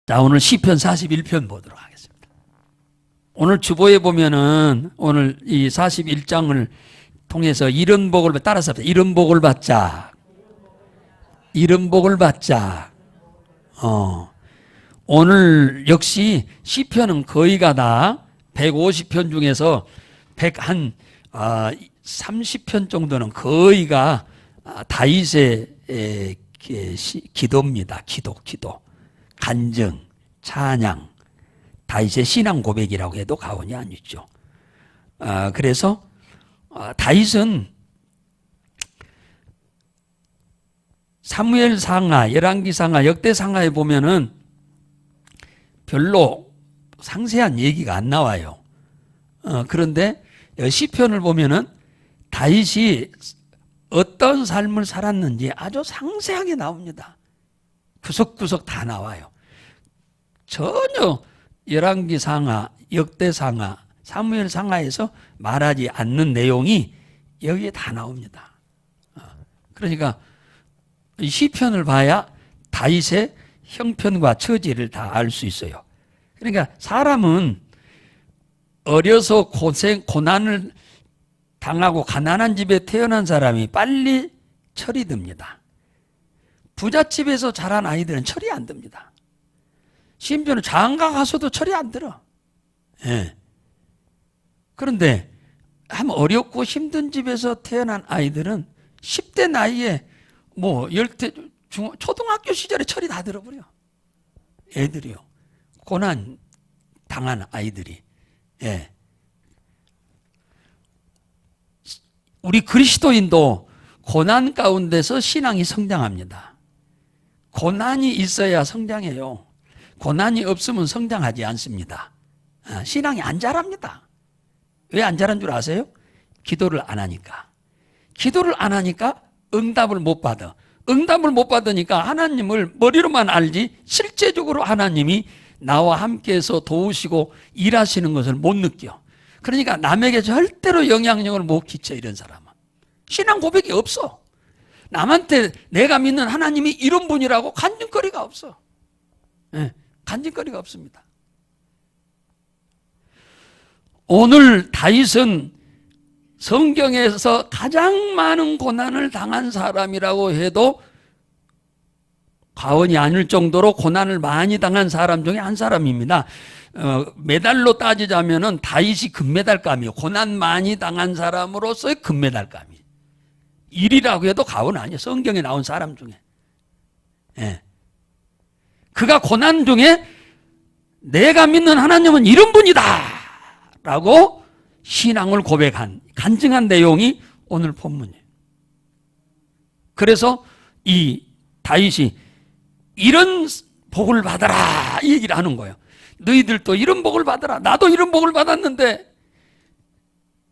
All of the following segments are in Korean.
자, 오늘 시편 41편 보도록 하겠습니다. 오늘 주보에 보면은 오늘 이 41장을 통해서 이런 복을 따라서 이런 복을 받자. 이런 복을 받자. 오늘 역시 시편은 거의가 다 150편 중에서 30편 정도는 거의가 다윗의 기도입니다. 기도. 간증, 찬양, 다윗의 신앙 고백이라고 해도 과언이 아니죠. 그래서 다윗은 사무엘상하, 열왕기상하, 역대상하에 보면은 별로 상세한 얘기가 안 나와요. 그런데 시편을 보면은 다윗이 어떤 삶을 살았는지 아주 상세하게 나옵니다. 구석구석 다 나와요. 전혀 열왕기상하, 역대상하, 사무엘상하에서 말하지 않는 내용이 여기에 다 나옵니다. 그러니까 시편을 봐야 다윗의 형편과 처지를 다 알 수 있어요. 그러니까 사람은 어려서 고난을 당하고 가난한 집에 태어난 사람이 빨리 철이 듭니다. 부잣집에서 자란 아이들은 철이 안 듭니다. 심지어는 장가 가서도 철이 안 들어. 예. 그런데 한 어렵고 힘든 집에서 태어난 아이들은 10대 나이에 초등학교 시절에 철이 다 들어버려. 애들이요. 고난 당한 아이들이. 예. 우리 그리스도인도 고난 가운데서 신앙이 성장합니다. 고난이 있어야 성장해요. 고난이 없으면 성장하지 않습니다. 신앙이 안 자랍니다. 왜 안 자란 줄 아세요? 기도를 안 하니까. 기도를 안 하니까 응답을 못 받아. 응답을 못 받으니까 하나님을 머리로만 알지 실제적으로 하나님이 나와 함께해서 도우시고 일하시는 것을 못 느껴. 그러니까 남에게 절대로 영향력을 못 끼쳐. 이런 사람은 신앙 고백이 없어. 남한테 내가 믿는 하나님이 이런 분이라고 간증거리가 없어. 네, 간증거리가 없습니다. 오늘 다윗은 성경에서 가장 많은 고난을 당한 사람이라고 해도 과언이 아닐 정도로 고난을 많이 당한 사람 중에 한 사람입니다. 메달로 따지자면은 다윗이 금메달감이에요. 고난 많이 당한 사람으로서의 금메달감이에요. 1위라고 해도 과언 아니에요. 성경에 나온 사람 중에. 예. 그가 고난 중에 내가 믿는 하나님은 이런 분이다 라고 신앙을 고백한, 간증한 내용이 오늘 본문이에요. 그래서 이 다윗이 이런 복을 받아라 이 얘기를 하는 거예요. 너희들도 이런 복을 받아라. 나도 이런 복을 받았는데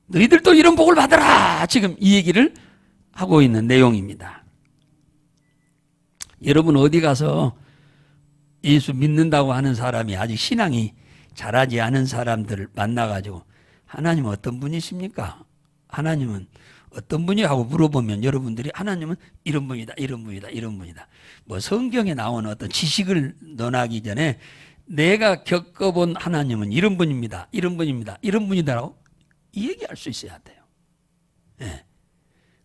너희들도 이런 복을 받아라. 지금 이 얘기를 하고 있는 내용입니다. 여러분 어디 가서 예수 믿는다고 하는 사람이 아직 신앙이 자라지 않은 사람들을 만나가지고 하나님은 어떤 분이십니까? 하나님은 어떤 분이 하고 물어보면 여러분들이 하나님은 이런 분이다, 이런 분이다, 이런 분이다. 성경에 나오는 어떤 지식을 논하기 전에 내가 겪어본 하나님은 이런 분입니다, 이런 분입니다, 이런 분이다라고 이 얘기할 수 있어야 돼요. 네.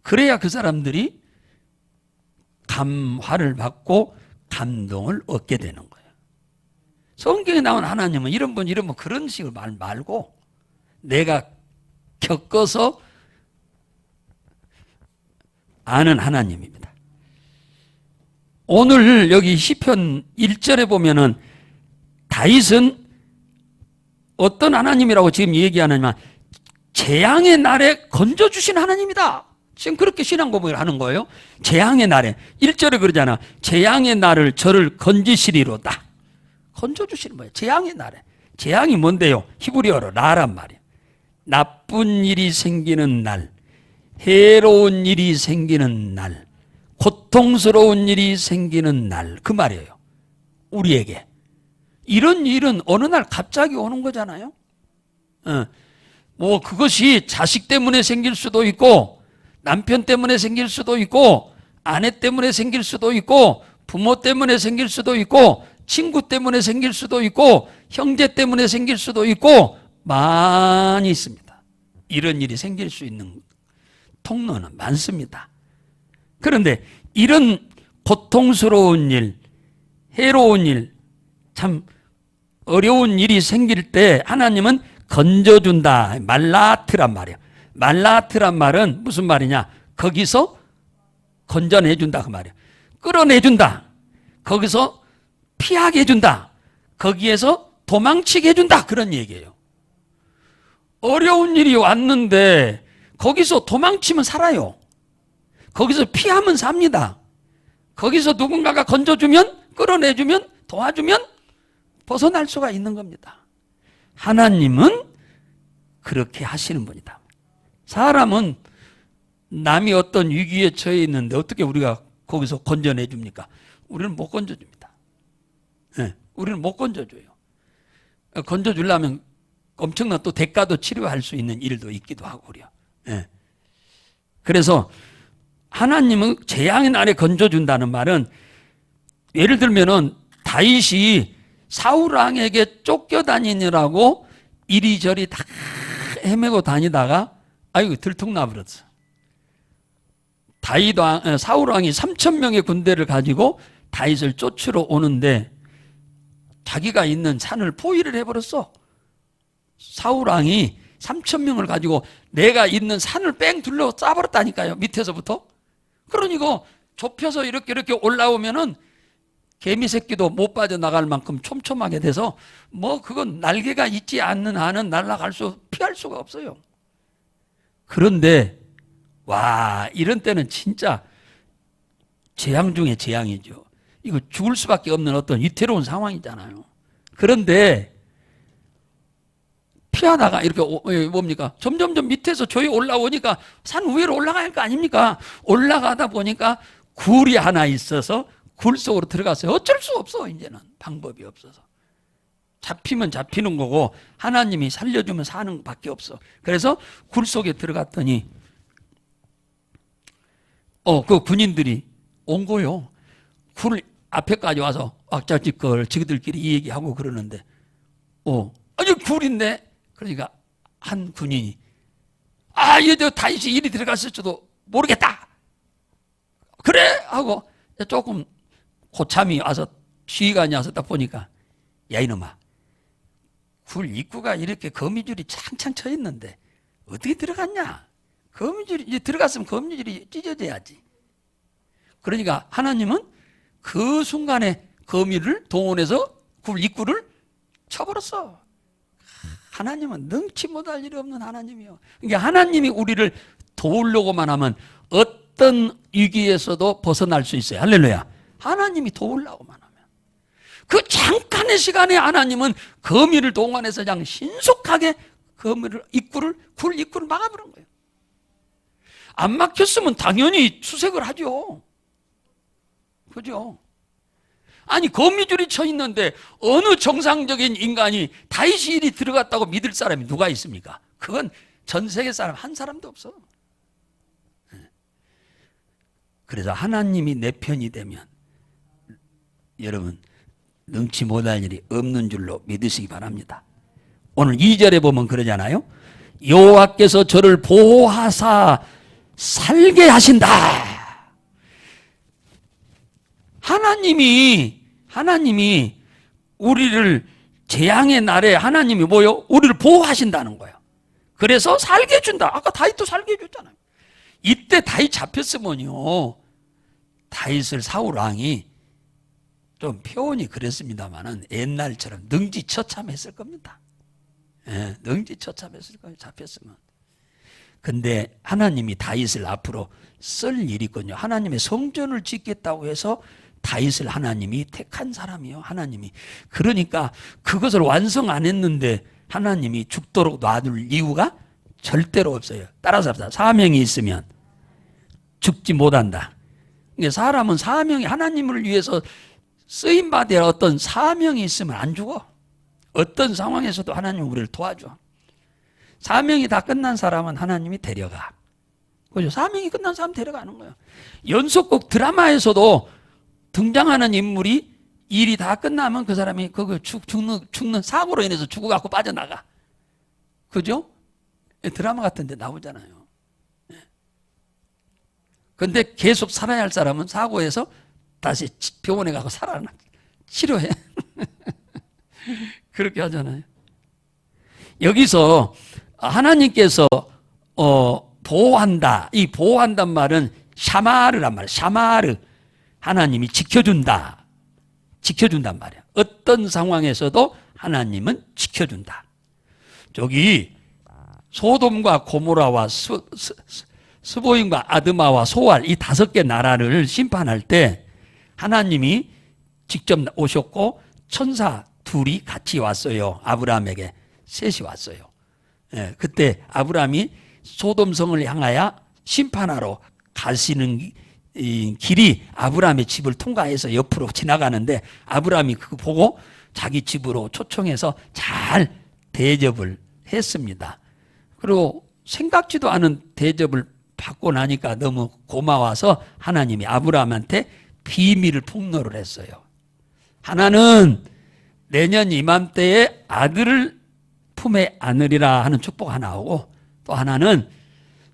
그래야 그 사람들이 감화를 받고 감동을 얻게 되는 거예요. 성경에 나온 하나님은 이런 분, 이런 분 그런 식으로 말 말고 내가 겪어서 아는 하나님입니다. 오늘 여기 시편 1절에 보면은 다윗은 어떤 하나님이라고 지금 얘기하느냐, 재앙의 날에 건져주신 하나님이다. 지금 그렇게 신앙 고백을 하는 거예요. 재앙의 날에 1절에 그러잖아. 재앙의 날을 저를 건지시리로다. 건져주시는 거예요. 재앙의 날에. 재앙이 뭔데요? 히브리어로 라란 말이에요. 나쁜 일이 생기는 날, 해로운 일이 생기는 날, 고통스러운 일이 생기는 날, 그 말이에요. 우리에게. 이런 일은 어느 날 갑자기 오는 거잖아요. 그것이 자식 때문에 생길 수도 있고, 남편 때문에 생길 수도 있고, 아내 때문에 생길 수도 있고, 부모 때문에 생길 수도 있고, 친구 때문에 생길 수도 있고 형제 때문에 생길 수도 있고 많이 있습니다. 이런 일이 생길 수 있는 통로는 많습니다. 그런데 이런 고통스러운 일, 해로운 일, 참 어려운 일이 생길 때 하나님은 건져준다. 말라트란 말이에요. 말라트란 말은 무슨 말이냐? 거기서 건져내준다 그 말이에요. 끌어내준다. 거기서 피하게 해준다. 거기에서 도망치게 해준다. 그런 얘기예요. 어려운 일이 왔는데 거기서 도망치면 살아요. 거기서 피하면 삽니다. 거기서 누군가가 건져주면, 끌어내주면, 도와주면 벗어날 수가 있는 겁니다. 하나님은 그렇게 하시는 분이다. 사람은 남이 어떤 위기에 처해 있는데 어떻게 우리가 거기서 건져내 줍니까? 우리는 못 건져줍니다. 네, 우리는 못 건져줘요. 건져주려면 엄청난 또 대가도 치료할 수 있는 일도 있기도 하고 그래요. 네. 그래서 하나님은 재앙의 날에 건져준다는 말은 예를 들면은 다윗이 사울 왕에게 쫓겨다니느라고 이리저리 다 헤매고 다니다가 아이고 들통나버렸어. 사울 왕이 3,000명의 군대를 가지고 다윗을 쫓으러 오는데 자기가 있는 산을 포위를 해버렸어. 사울 왕이 3,000명을 가지고 내가 있는 산을 뺑 둘러 싸버렸다니까요. 밑에서부터. 그러니까 좁혀서 이렇게 올라오면은 개미 새끼도 못 빠져나갈 만큼 촘촘하게 돼서 뭐 그건 날개가 있지 않는 한은 날아갈 피할 수가 없어요. 그런데 와 이런 때는 진짜 재앙 중에 재앙이죠. 이거 죽을 수밖에 없는 어떤 위태로운 상황이잖아요. 그런데 피하다가 이렇게 뭡니까? 점점점 밑에서 조이 올라오니까 산 위로 올라가야 할 거 아닙니까? 올라가다 보니까 굴이 하나 있어서 굴 속으로 들어갔어요. 어쩔 수 없어 이제는 방법이 없어서. 잡히면 잡히는 거고 하나님이 살려주면 사는 밖에 없어. 그래서 굴 속에 들어갔더니 그 군인들이 온 거요. 굴 앞에까지 와서 왁자지껄 지그들끼리 이 얘기하고 그러는데 아니 굴인데 그러니까 한 군인이 이제 다윗이 이리 들어갔을지도 모르겠다. 그래 하고 조금 고참이 와서 지휘관이 와서 딱 보니까 야 이놈아 굴 입구가 이렇게 거미줄이 창창 쳐 있는데 어떻게 들어갔냐? 거미줄이 이제 들어갔으면 거미줄이 찢어져야지. 그러니까 하나님은 그 순간에 거미를 동원해서 굴 입구를 쳐버렸어. 하나님은 능치 못할 일이 없는 하나님이요. 그러니까 하나님이 우리를 도우려고만 하면 어떤 위기에서도 벗어날 수 있어요. 할렐루야. 하나님이 도우려고만 하면. 그 잠깐의 시간에 하나님은 거미를 동원해서 그냥 신속하게 굴 입구를 막아버린 거예요. 안 막혔으면 당연히 수색을 하죠. 그죠? 아니 거미줄이 쳐 있는데 어느 정상적인 인간이 다윗이 이리 들어갔다고 믿을 사람이 누가 있습니까? 그건 전 세계 사람 한 사람도 없어. 그래서 하나님이 내 편이 되면 여러분 능치 못할 일이 없는 줄로 믿으시기 바랍니다. 오늘 2절에 보면 그러잖아요. 여호와께서 저를 보호하사 살게 하신다. 하나님이 우리를 재앙의 날에 하나님이 뭐요? 우리를 보호하신다는 거예요. 그래서 살게 해준다. 아까 다윗도 살게 해줬잖아요. 이때 다윗 잡혔으면요. 다윗을 사울 왕이 좀 표현이 그랬습니다만은 옛날처럼 능지처참했을 겁니다. 예, 능지처참했을 거예요. 잡혔으면. 근데 하나님이 다윗을 앞으로 쓸 일이 있거든요. 하나님의 성전을 짓겠다고 해서 다윗을 하나님이 택한 사람이에요. 하나님이. 그러니까 그것을 완성 안 했는데 하나님이 죽도록 놔둘 이유가 절대로 없어요. 따라서 사명이 있으면 죽지 못한다. 사람은 사명이 하나님을 위해서 쓰임받을 어떤 사명이 있으면 안 죽어. 어떤 상황에서도 하나님은 우리를 도와줘. 사명이 다 끝난 사람은 하나님이 데려가. 그죠? 사명이 끝난 사람 데려가는 거예요. 연속곡 드라마에서도 등장하는 인물이 일이 다 끝나면 그 사람이 죽는 사고로 인해서 죽어갖고 빠져나가. 그죠? 드라마 같은 데 나오잖아요. 근데 계속 살아야 할 사람은 사고에서 다시 병원에 가고 살아나 치료해. 그렇게 하잖아요. 여기서 하나님께서 보호한다. 이 보호한단 말은 샤마르란 말이에요. 샤마르. 하나님이 지켜준다. 지켜준단 말이에요. 어떤 상황에서도 하나님은 지켜준다. 저기 소돔과 고모라와 스보임과 아드마와 소알 이 5개 나라를 심판할 때 하나님이 직접 오셨고 천사 둘이 같이 왔어요. 아브라함에게 셋이 왔어요. 예, 그때 아브라함이 소돔성을 향하여 심판하러 가시는 이 길이 아브라함의 집을 통과해서 옆으로 지나가는데 아브라함이 그거 보고 자기 집으로 초청해서 잘 대접을 했습니다. 그리고 생각지도 않은 대접을 받고 나니까 너무 고마워서 하나님이 아브라함한테 비밀을 폭로를 했어요. 하나는 내년 이맘때에 아들을 품에 안으리라 하는 축복 하나 오고, 또 하나는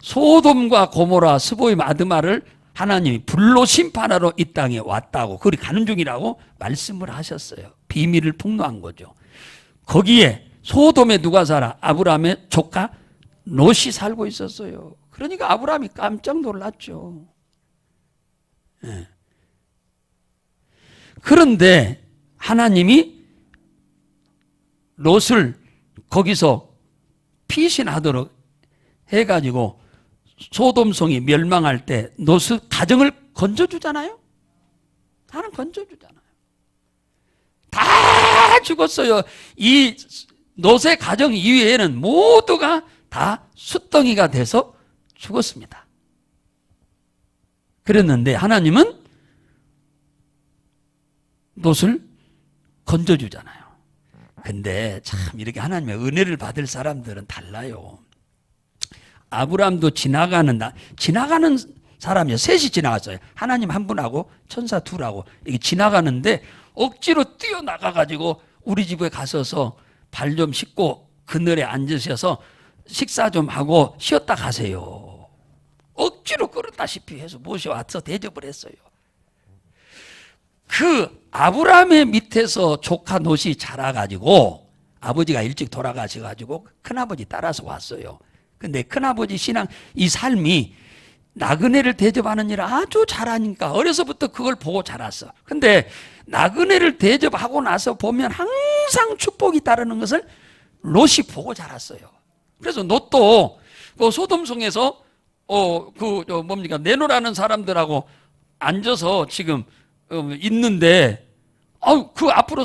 소돔과 고모라 스보임 아드마를 하나님이 불로 심판하러 이 땅에 왔다고, 그리 가는 중이라고 말씀을 하셨어요. 비밀을 폭로한 거죠. 거기에 소돔에 누가 살아? 아브라함의 조카 롯이 살고 있었어요. 그러니까 아브라함이 깜짝 놀랐죠. 네. 그런데 하나님이 롯을 거기서 피신하도록 해가지고 소돔성이 멸망할 때 롯의 가정을 건져주잖아요. 나는 건져주잖아요. 다 죽었어요. 이 롯의 가정 이외에는 모두가 다 숫덩이가 돼서 죽었습니다. 그랬는데 하나님은 롯을 건져주잖아요. 근데 참 이렇게 하나님의 은혜를 받을 사람들은 달라요. 아브라함도 지나가는 사람이요. 셋이 지나갔어요. 하나님 한 분하고 천사 둘하고 이렇게 지나가는데 억지로 뛰어나가가지고 우리 집에 가셔서 발 좀 씻고 그늘에 앉으셔서 식사 좀 하고 쉬었다 가세요. 억지로 끌었다시피 해서 모셔와서 대접을 했어요. 그 아브라함의 밑에서 조카 롯이 자라가지고 아버지가 일찍 돌아가셔가지고 큰아버지 따라서 왔어요. 근데 큰아버지 신앙 이 삶이 나그네를 대접하는 일을 아주 잘하니까 어려서부터 그걸 보고 자랐어. 근데 나그네를 대접하고 나서 보면 항상 축복이 따르는 것을 롯이 보고 자랐어요. 그래서 롯도 그 소돔성에서 내노라는 사람들하고 앉아서 지금 있는데 그 앞으로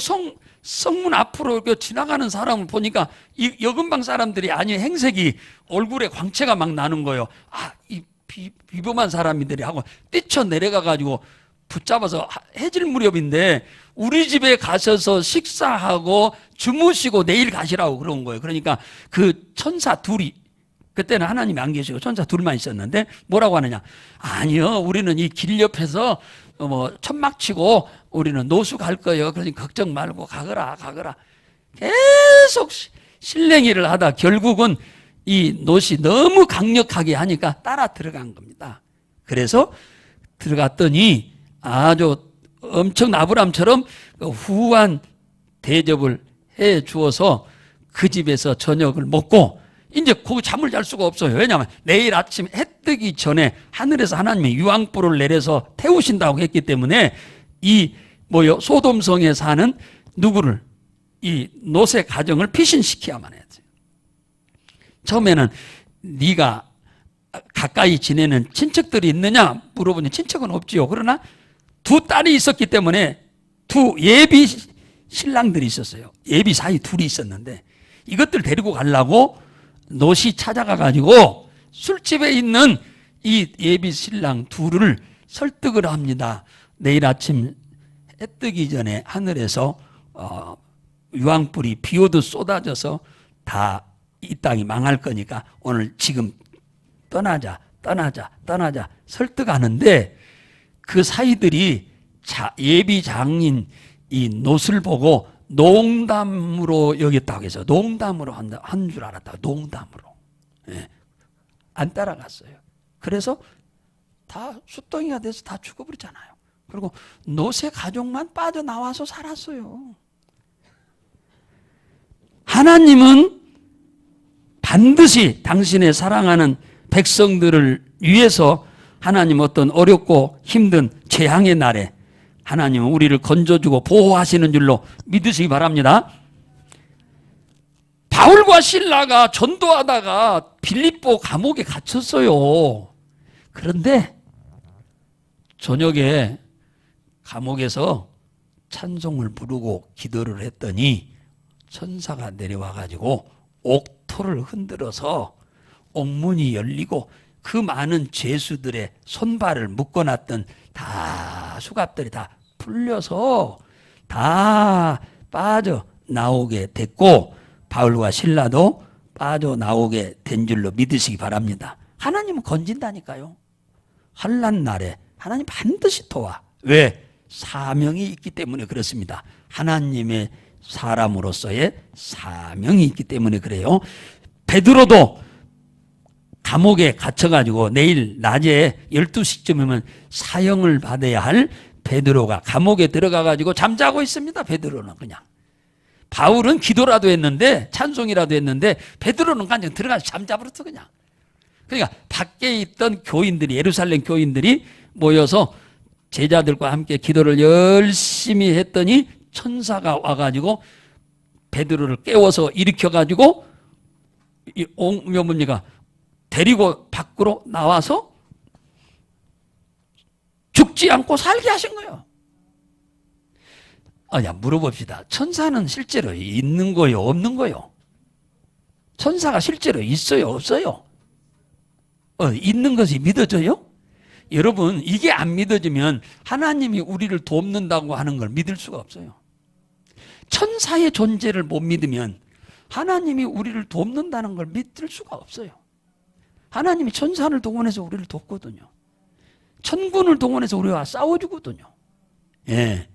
성문 앞으로 지나가는 사람을 보니까 이 여금방 사람들이 아니 행색이 얼굴에 광채가 막 나는 거예요. 이 비범한 사람들이 하고 뛰쳐내려가가지고 붙잡아서 해질 무렵인데 우리 집에 가셔서 식사하고 주무시고 내일 가시라고 그런 거예요. 그러니까 그 천사 둘이, 그때는 하나님이 안 계시고 천사 둘만 있었는데 뭐라고 하느냐? 아니요, 우리는 이 길 옆에서 천막 치고 우리는 노수 갈 거예요. 그러니까 걱정 말고 가거라. 계속 실랭이를 하다 결국은 이 롯이 너무 강력하게 하니까 따라 들어간 겁니다. 그래서 들어갔더니 아주 엄청 아브람처럼 후한 대접을 해 주어서 그 집에서 저녁을 먹고 이제 거기 잠을 잘 수가 없어요. 왜냐하면 내일 아침 해 뜨기 전에 하늘에서 하나님의 유황불을 내려서 태우신다고 했기 때문에 이 소돔성에 사는 누구를, 이 롯의 가정을 피신시켜야만 해야 돼요. 처음에는 네가 가까이 지내는 친척들이 있느냐 물어보니 친척은 없지요. 그러나 두 딸이 있었기 때문에 두 예비 신랑들이 있었어요. 예비 사이 둘이 있었는데 이것들 데리고 가려고 롯이 찾아가가지고 술집에 있는 이 예비 신랑 둘을 설득을 합니다. 내일 아침 해 뜨기 전에 하늘에서 유황불이 비 오듯 쏟아져서 다 이 땅이 망할 거니까 오늘 지금 떠나자 설득하는데 그 사이들이 예비 장인 이 놋을 보고 농담으로 여겼다고 해서 농담으로 한 줄 알았다. 농담으로. 예. 안 따라갔어요. 그래서 다 숫덩이가 돼서 다 죽어버렸잖아요. 그리고 놋의 가족만 빠져나와서 살았어요. 하나님은 반드시 당신의 사랑하는 백성들을 위해서 하나님 어떤 어렵고 힘든 재앙의 날에 하나님은 우리를 건져주고 보호하시는 줄로 믿으시기 바랍니다. 바울과 실라가 전도하다가 빌립보 감옥에 갇혔어요. 그런데 저녁에 감옥에서 찬송을 부르고 기도를 했더니 천사가 내려와 가지고 옥토를 흔들어서 옥문이 열리고 그 많은 죄수들의 손발을 묶어놨던 다 수갑들이 다 풀려서 다 빠져나오게 됐고 바울과 실라도 빠져나오게 된 줄로 믿으시기 바랍니다. 하나님은 건진다니까요. 환난 날에 하나님 반드시 도와. 왜? 사명이 있기 때문에 그렇습니다. 하나님의 사람으로서의 사명이 있기 때문에 그래요. 베드로도 감옥에 갇혀가지고 내일 낮에 12시쯤이면 사형을 받아야 할 베드로가 감옥에 들어가가지고 잠자고 있습니다. 베드로는 그냥. 바울은 기도라도 했는데 찬송이라도 했는데 베드로는 그냥 들어가서 잠자버렸어 그냥. 그러니까 밖에 있던 교인들이 예루살렘 교인들이 모여서 제자들과 함께 기도를 열심히 했더니 천사가 와가지고 베드로를 깨워서 일으켜가지고 뭡니까 데리고 밖으로 나와서 죽지 않고 살게 하신 거예요. 물어봅시다. 천사는 실제로 있는 거요, 없는 거요? 천사가 실제로 있어요, 없어요? 있는 것이 믿어져요? 여러분, 이게 안 믿어지면 하나님이 우리를 돕는다고 하는 걸 믿을 수가 없어요. 천사의 존재를 못 믿으면 하나님이 우리를 돕는다는 걸 믿을 수가 없어요. 하나님이 천사를 동원해서 우리를 돕거든요. 천군을 동원해서 우리와 싸워주거든요. 예.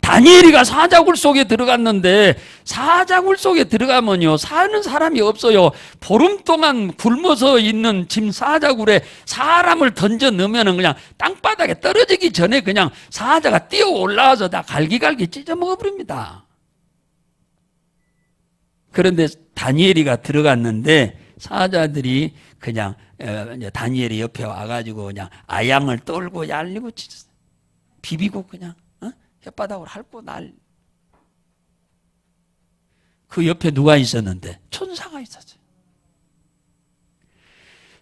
다니엘이가 사자굴 속에 들어갔는데 사자굴 속에 들어가면요 사는 사람이 없어요. 보름 동안 굶어서 있는 짐 사자굴에 사람을 던져 넣으면 그냥 땅바닥에 떨어지기 전에 그냥 사자가 뛰어 올라와서 다 갈기갈기 찢어 먹어버립니다. 그런데 다니엘이가 들어갔는데 사자들이 그냥 다니엘이 옆에 와가지고 그냥 아양을 떨고 얄리고 비비고 그냥 혓바닥으로 핥고 그 옆에 누가 있었는데? 천사가 있었어요.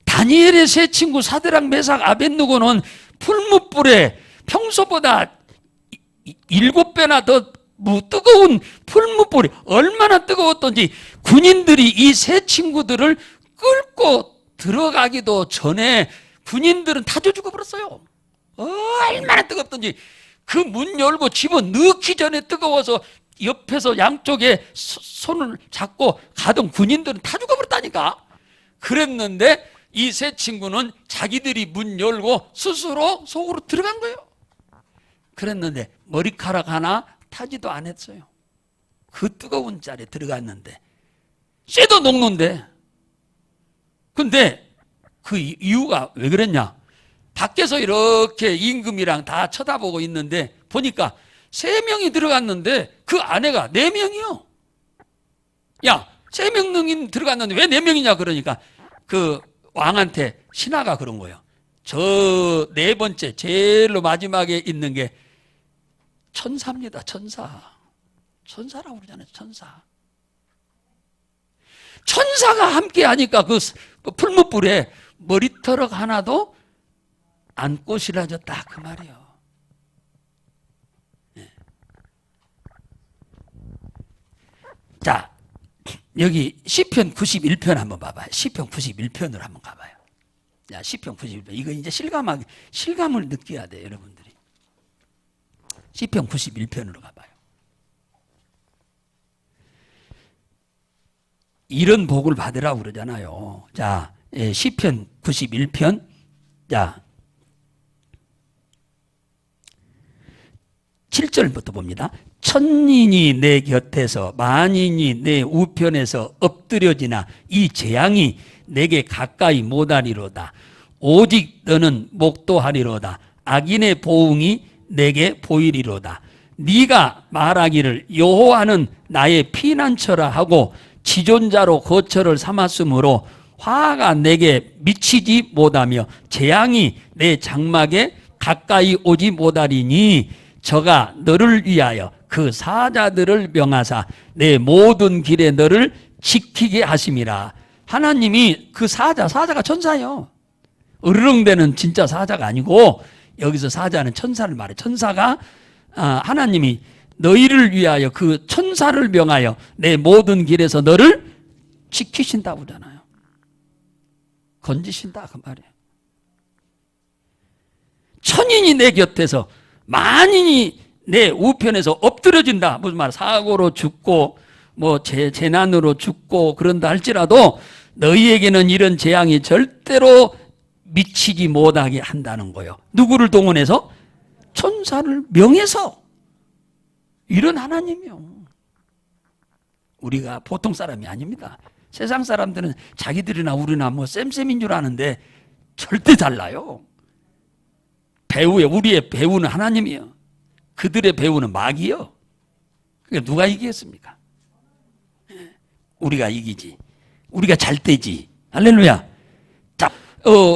다니엘의 세 친구 사드락 메삭 아벳느고는 풀무불에 평소보다 7배나 더 뜨거운 풀무불이 얼마나 뜨거웠던지 군인들이 이 세 친구들을 끌고 들어가기도 전에 군인들은 다 죽어버렸어요. 얼마나 뜨겁던지 그 문 열고 집어넣기 전에 뜨거워서 옆에서 양쪽에 손을 잡고 가던 군인들은 다 죽어버렸다니까. 그랬는데 이 세 친구는 자기들이 문 열고 스스로 속으로 들어간 거예요. 그랬는데 머리카락 하나 타지도 않았어요. 그 뜨거운 자리에 들어갔는데 쇠도 녹는데. 근데 그 이유가 왜 그랬냐? 밖에서 이렇게 임금이랑 다 쳐다보고 있는데 보니까 3명이 들어갔는데 그 아내가 4명이요. 야, 3명 들어갔는데 왜 4명이냐 그러니까 그 왕한테 신하가 그런 거예요. 저 4번째 제일로 마지막에 있는 게 천사입니다. 천사. 천사라고 그러잖아요. 천사. 천사가 함께 하니까 그 풀무불에 머리털 하나도 안 꼬실라졌다 그 말이에요. 네. 자, 여기 시편 91편 한번 봐봐요. 시편 91편으로 한번 가봐요. 자, 시편 91편. 이거 이제 실감을 느껴야 돼요, 여러분들이. 시편 91편으로 가봐요. 이런 복을 받으라고 그러잖아요. 자, 시편 91편. 자, 7절부터 봅니다. 천인이 내 곁에서 만인이 내 우편에서 엎드려지나 이 재앙이 내게 가까이 못하리로다. 오직 너는 목도하리로다. 악인의 보응이 내게 보이리로다. 네가 말하기를 여호와는 나의 피난처라 하고 지존자로 거처를 삼았으므로 화가 내게 미치지 못하며 재앙이 내 장막에 가까이 오지 못하리니 저가 너를 위하여 그 사자들을 명하사 내 모든 길에 너를 지키게 하심이라. 하나님이 그 사자가 천사예요. 으르렁대는 진짜 사자가 아니고 여기서 사자는 천사를 말해. 천사가 하나님이 너희를 위하여 그 천사를 명하여 내 모든 길에서 너를 지키신다고 하잖아요. 건지신다 그 말이에요. 천인이 내 곁에서 만인이 내 우편에서 엎드려진다. 무슨 말? 사고로 죽고 뭐 재난으로 죽고 그런다 할지라도 너희에게는 이런 재앙이 절대로 미치지 못하게 한다는 거예요. 누구를 동원해서? 천사를 명해서. 이런 하나님이요. 우리가 보통 사람이 아닙니다. 세상 사람들은 자기들이나 우리나 뭐 쌤쌤인 줄 아는데 절대 달라요. 우리의 배우는 하나님이요. 그들의 배우는 마귀요. 그러니까 누가 이기겠습니까? 우리가 이기지. 우리가 잘 되지. 할렐루야. 자,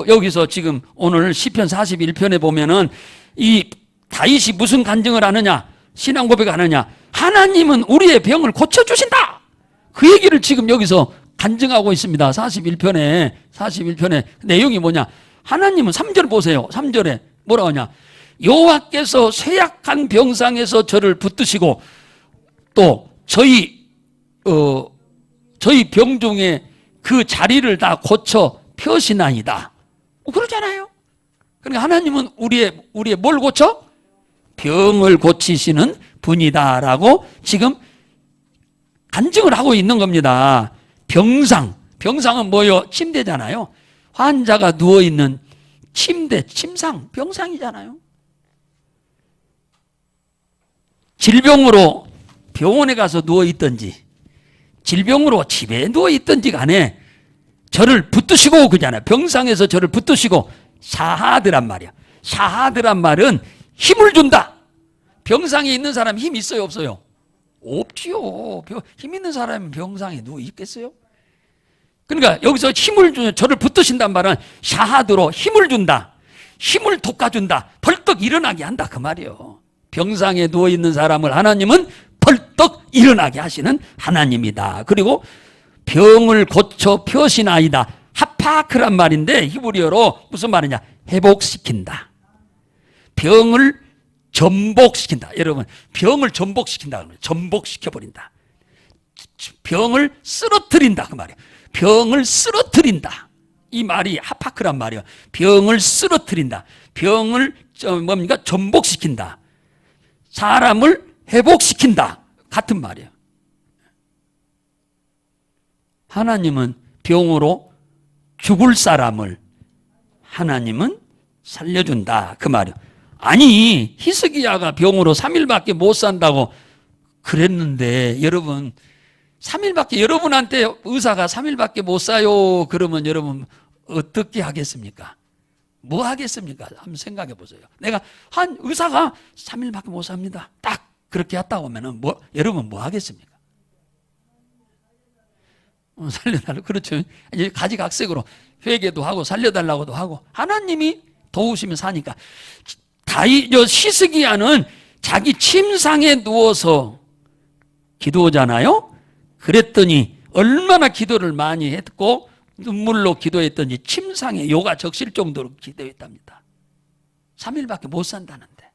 여기서 지금 오늘 시편 41편에 보면은 이 다윗이 무슨 간증을 하느냐? 신앙 고백을 하느냐? 하나님은 우리의 병을 고쳐주신다! 그 얘기를 지금 여기서 간증하고 있습니다. 41편에 내용이 뭐냐? 하나님은 3절 보세요. 3절에 뭐라고 하냐? 여호와께서 쇠약한 병상에서 저를 붙드시고 또 저희 병 중에 그 자리를 다 고쳐 펴시나이다. 그러잖아요. 그러니까 하나님은 우리의 뭘 고쳐? 병을 고치시는 분이다라고 지금 간증을 하고 있는 겁니다. 병상은 뭐요? 침대잖아요. 환자가 누워있는 침대, 침상, 병상이잖아요. 질병으로 병원에 가서 누워있든지 질병으로 집에 누워있든지 간에 저를 붙드시고 그잖아요. 병상에서 저를 붙드시고 샤하드란 말이야. 샤하드란 말은 힘을 준다. 병상에 있는 사람 힘 있어요? 없어요? 없지요. 힘 있는 사람은 병상에 누워 있겠어요? 그러니까 여기서 저를 붙드신단 말은 샤하드로 힘을 준다. 힘을 돋궈준다. 벌떡 일어나게 한다 그 말이에요. 병상에 누워있는 사람을 하나님은 벌떡 일어나게 하시는 하나님이다. 그리고 병을 고쳐 펴시나이다. 하파크란 말인데 히브리어로 무슨 말이냐? 회복시킨다. 병을 전복시킨다. 여러분, 병을 전복시킨다. 전복시켜버린다. 병을 쓰러뜨린다 그 말이에요. 병을 쓰러뜨린다. 이 말이 하파크란 말이에요. 병을 쓰러뜨린다. 병을 뭡니까? 전복시킨다. 사람을 회복시킨다. 같은 말이에요. 하나님은 병으로 죽을 사람을 하나님은 살려준다. 그 말이에요. 아니, 히스기야가 병으로 3일밖에 못 산다고 그랬는데 여러분 3일밖에 여러분한테 의사가 3일밖에 못 사요. 그러면 여러분 어떻게 하겠습니까? 뭐 하겠습니까? 한번 생각해 보세요. 내가 한 의사가 3일밖에 못 삽니다. 딱 그렇게 했다고 하면은 여러분 뭐 하겠습니까? 살려달라고. 그렇죠. 이제 가지각색으로 회개도 하고 살려달라고도 하고 하나님이 도우시면 사니까. 히스기야는 자기 침상에 누워서 기도하잖아요. 그랬더니 얼마나 기도를 많이 했고 눈물로 기도했더니 침상에 요가 적실 정도로 기도했답니다. 3일밖에 못 산다는데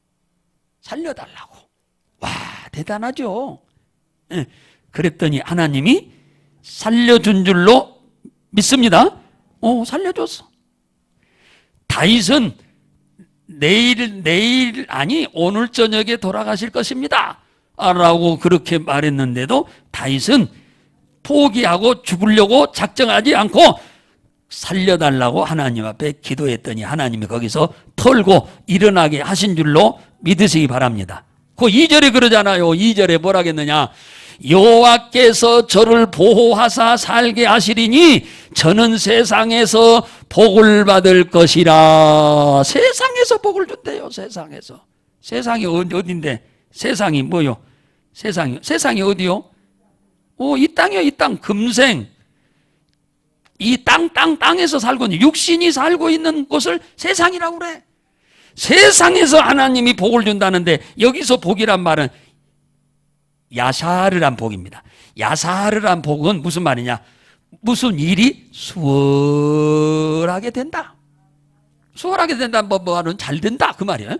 살려달라고. 와, 대단하죠. 그랬더니 하나님이 살려준 줄로 믿습니다. 살려줬어. 다윗은 내일 아니 오늘 저녁에 돌아가실 것입니다 라고 그렇게 말했는데도 다윗은 포기하고 죽으려고 작정하지 않고 살려달라고 하나님 앞에 기도했더니 하나님이 거기서 털고 일어나게 하신 줄로 믿으시기 바랍니다. 그 2절에 그러잖아요. 2절에 뭐라 했느냐? 여호와께서 저를 보호하사 살게 하시리니 저는 세상에서 복을 받을 것이라. 세상에서 복을 준대요. 세상에서. 세상이 어딘데? 세상이 뭐요? 세상이 어디요? 이 땅이요. 이 땅. 금생. 이 땅에서 살고 있는, 육신이 살고 있는 곳을 세상이라고 그래. 세상에서 하나님이 복을 준다는데, 여기서 복이란 말은 야사르란 복입니다. 야사르란 복은 무슨 말이냐? 무슨 일이 수월하게 된다. 수월하게 된다. 말은 잘 된다. 그 말이에요.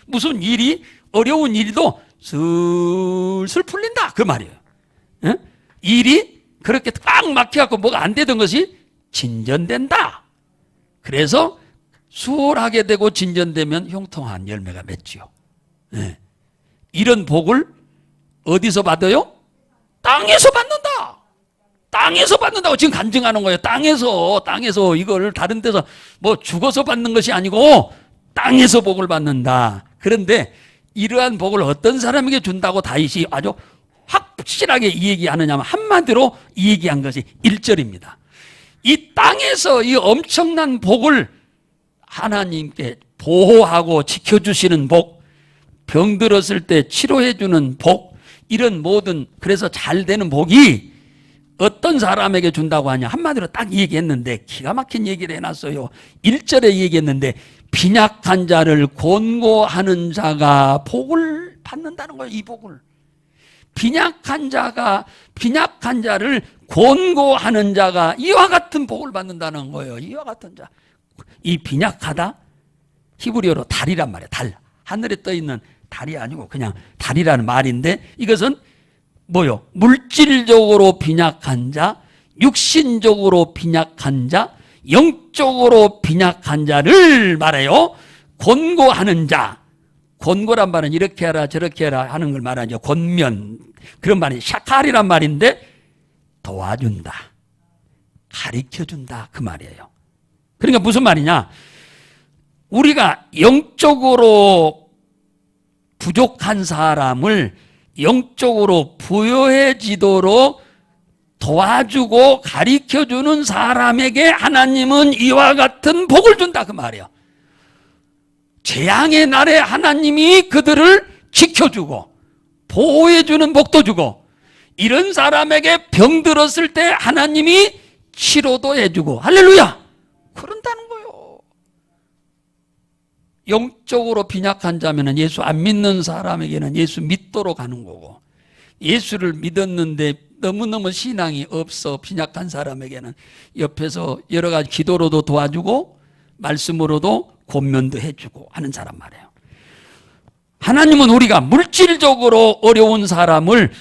무슨 일이, 어려운 일도 슬슬 풀린다. 그 말이에요. 일이 그렇게 꽉 막혀갖고 뭐가 안 되던 것이 진전된다. 그래서 수월하게 되고 진전되면 형통한 열매가 맺지요. 이런 복을 어디서 받아요? 땅에서 받는다. 땅에서 받는다고 지금 간증하는 거예요. 땅에서 이걸 다른 데서 뭐 죽어서 받는 것이 아니고 땅에서 복을 받는다. 그런데 이러한 복을 어떤 사람에게 준다고 다윗이 아주 확실하게 이 얘기하느냐면, 한마디로 이 얘기한 것이 1절입니다. 이 땅에서 이 엄청난 복을 하나님께 보호하고 지켜주시는 복, 병들었을 때 치료해주는 복, 이런 모든, 그래서 잘 되는 복이 어떤 사람에게 준다고 하냐? 한마디로 딱 얘기했는데, 기가 막힌 얘기를 해놨어요. 1절에 얘기했는데, 빈약한 자를 권고하는 자가 복을 받는다는 거예요. 이 복을. 빈약한 자를 권고하는 자가 이와 같은 복을 받는다는 거예요. 이와 같은 자. 이 빈약하다, 히브리어로 달이란 말이에요. 달. 하늘에 떠 있는 달이 아니고 그냥 달이라는 말인데, 이것은 뭐요? 물질적으로 빈약한 자, 육신적으로 빈약한 자, 영적으로 빈약한 자를 말해요. 권고하는 자. 권고란 말은 이렇게 해라 저렇게 해라 하는 걸 말하죠. 권면. 그런 말이 샤칼이란 말인데, 도와준다, 가르쳐준다, 그 말이에요. 그러니까 무슨 말이냐? 우리가 영적으로 부족한 사람을 영적으로 부여해지도록 도와주고 가르쳐주는 사람에게 하나님은 이와 같은 복을 준다, 그 말이에요. 재앙의 날에 하나님이 그들을 지켜주고 보호해주는 복도 주고, 이런 사람에게 병들었을 때 하나님이 치료도 해주고, 할렐루야! 그런다는 거예요. 영적으로 빈약한 자면은 예수 안 믿는 사람에게는 예수 믿도록 하는 거고, 예수를 믿었는데 너무너무 신앙이 없어 빈약한 사람에게는 옆에서 여러 가지 기도로도 도와주고 말씀으로도 권면도 해주고 하는 사람 말이에요. 하나님은 우리가 물질적으로 어려운 사람을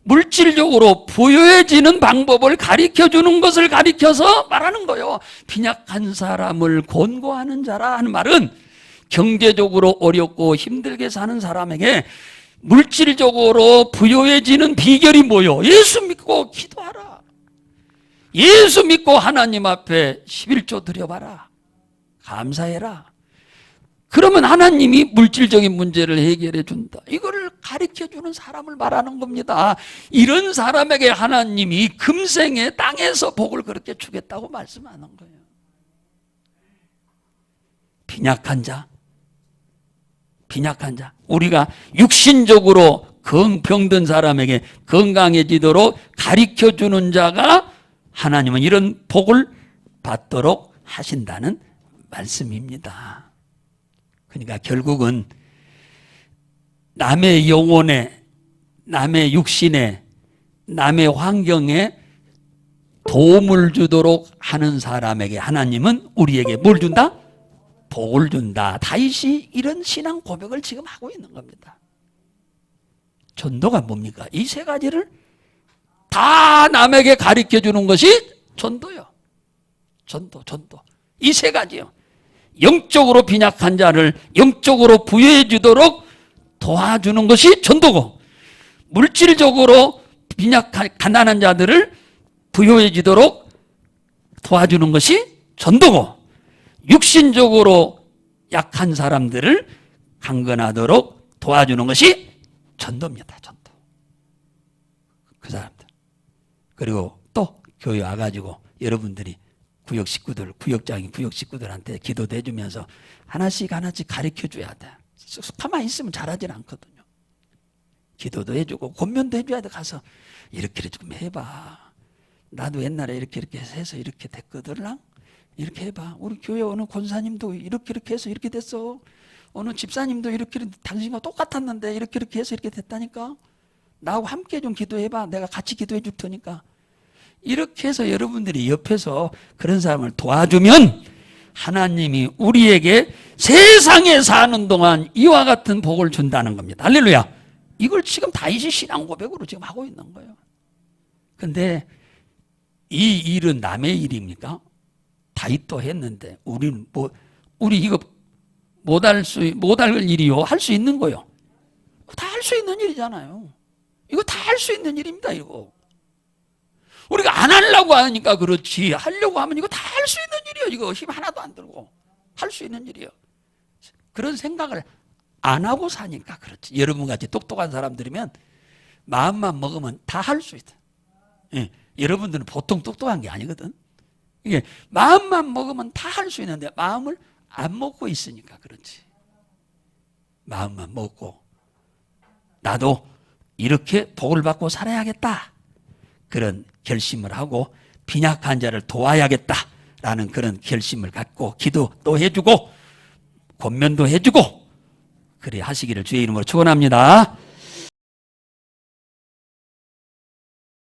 물질적으로 부유해지는 방법을 가르쳐주는 것을 가르쳐서 말하는 거예요. 빈약한 사람을 권고하는 자라 하는 말은 경제적으로 어렵고 힘들게 사는 사람에게 물질적으로 부유해지는 비결이 뭐요? 예수 믿고 기도하라. 예수 믿고 하나님 앞에 11조 드려봐라. 감사해라. 그러면 하나님이 물질적인 문제를 해결해 준다. 이거를 가르쳐 주는 사람을 말하는 겁니다. 이런 사람에게 하나님이 금생에 땅에서 복을 그렇게 주겠다고 말씀하는 거예요. 빈약한 자. 우리가 육신적으로 병든 사람에게 건강해지도록 가르쳐 주는 자가 하나님은 이런 복을 받도록 하신다는 말씀입니다. 그러니까 결국은 남의 영혼에, 남의 육신에, 남의 환경에 도움을 주도록 하는 사람에게 하나님은 우리에게 뭘 준다? 복을 준다. 다윗이 이런 신앙 고백을 지금 하고 있는 겁니다. 전도가 뭡니까? 이 세 가지를 다 남에게 가르쳐 주는 것이 전도요. 전도. 이 세 가지요. 영적으로 빈약한 자를 영적으로 부여해 주도록 도와주는 것이 전도고, 물질적으로 가난한 자들을 부여해 주도록 도와주는 것이 전도고, 육신적으로 약한 사람들을 강건하도록 도와주는 것이 전도입니다. 전도. 그 사람들. 그리고 또 교회 와가지고 여러분들이 구역 식구들, 구역장이 구역 식구들한테 기도도 해주면서 하나씩 가르쳐줘야 돼. 가만히 있으면 잘하진 않거든요. 기도도 해주고 권면도 해줘야 돼. 가서 이렇게 좀 해봐. 나도 옛날에 이렇게 해서 이렇게 됐거든. 이렇게 해봐. 우리 교회 어느 권사님도 이렇게 해서 이렇게 됐어. 어느 집사님도 이렇게 당신과 똑같았는데 이렇게 해서 이렇게 됐다니까. 나하고 함께 좀 기도해봐. 내가 같이 기도해 줄 테니까. 이렇게 해서 여러분들이 옆에서 그런 사람을 도와주면 하나님이 우리에게 세상에 사는 동안 이와 같은 복을 준다는 겁니다. 할렐루야. 이걸 지금 다윗이 신앙 고백으로 지금 하고 있는 거예요. 근데 이 일은 남의 일입니까? 다윗도 했는데 우리 이거 못할 일이요? 할 수 있는 거요. 다 할 수 있는 일이잖아요. 이거 다 할 수 있는 일입니다. 이거 우리가 안 하려고 하니까 그렇지, 하려고 하면 이거 다 할 수 있는 일이에요. 이거 힘 하나도 안 들고 할 수 있는 일이에요. 그런 생각을 안 하고 사니까 그렇지. 여러분같이 똑똑한 사람들이면 마음만 먹으면 다 할 수 있다. 예, 여러분들은 보통 똑똑한 게 아니거든. 이게 마음만 먹으면 다 할 수 있는데 마음을 안 먹고 있으니까 그렇지. 마음만 먹고 나도 이렇게 복을 받고 살아야겠다, 그런 결심을 하고 빈약한 자를 도와야겠다라는 그런 결심을 갖고 기도도 해주고 권면도 해주고 그래 하시기를 주의 이름으로 축원합니다.